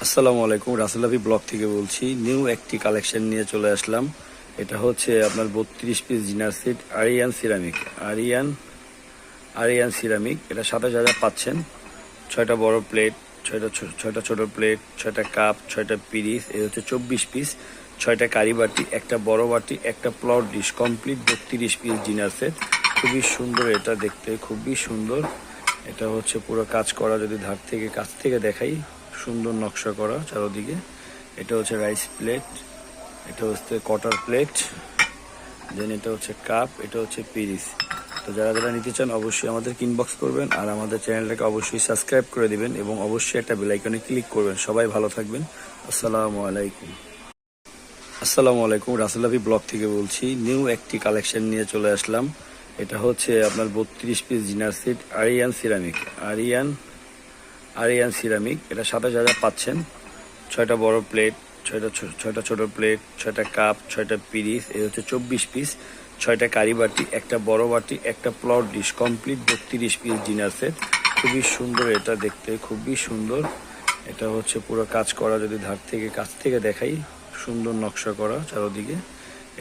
আসসালামু আলাইকুম, রাসেল হাফি ব্লগ থেকে বলছি। নিউ একটি কালেকশন নিয়ে চলে আসলাম। এটা হচ্ছে আপনার 32 piece dinner set Aryan ceramic. এটা সাথে যা পাচ্ছেন 6টা বড় প্লেট, 6টা ছোট প্লেট, 6টা কাপ, 6টা পিরিচ। এই হচ্ছে 24 পিস, 6টা কারি বাটি, একটা বড় বাটি, একটা plot dish, complete 32 piece dinner set. খুবই সুন্দর, এটা দেখতে খুবই সুন্দর। এটা হচ্ছে পুরো কাজ করা, যদি কাছ থেকে দেখাই, সুন্দর নকশা করা চারোদিকে। এটা হচ্ছে রাইস প্লেট, এটা হচ্ছে কটার প্লেট, দেন এটা হচ্ছে কাপ, এটা হচ্ছে পিরিচ। তো যারা নিতে চান অবশ্যই আমাদের ইনবক্স করবেন, আর আমাদের চ্যানেলটাকে অবশ্যই সাবস্ক্রাইব করে দিবেন এবং অবশ্যই একটা বেল আইকনে ক্লিক করবেন। সবাই ভালো থাকবেন। আসসালামু আলাইকুম, রাসেল হাফি ব্লগ থেকে বলছি। নিউ একটি কালেকশন নিয়ে চলে আসলাম। এটা হচ্ছে আপনার 32 piece dinner set Aryan ceramic. এটা সাথে যা পাচ্ছেন 6টা বড় প্লেট, 6টা ছোট প্লেট, 6টা কাপ, 6টা পিরিচ। এই হচ্ছে 24 পিস, 6টা কারি বাটি, একটা বড় বাটি, একটা plot dish, complete 32 piece dinner set. খুবই সুন্দর, এটা দেখতে খুবই সুন্দর। এটা হচ্ছে পুরো কাজ করা, যদি কাছ থেকে দেখাই, সুন্দর নকশা করা চারোদিকে।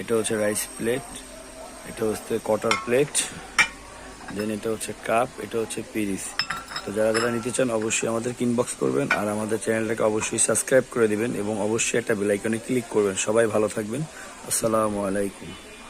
এটা হচ্ছে রাইস প্লেট, এটা হচ্ছে কটার প্লেট, দেন এটা হচ্ছে কাপ, এটা হচ্ছে পিরিচ। তো যারা নিতে চান অবশ্যই আমাদের ইনবক্স করবেন, আর আমাদের চ্যানেলটাকে অবশ্যই সাবস্ক্রাইব করে দিবেন এবং অবশ্যই একটা বেল আইকনে ক্লিক করবেন। সবাই ভালো থাকবেন। আসসালামু আলাইকুম।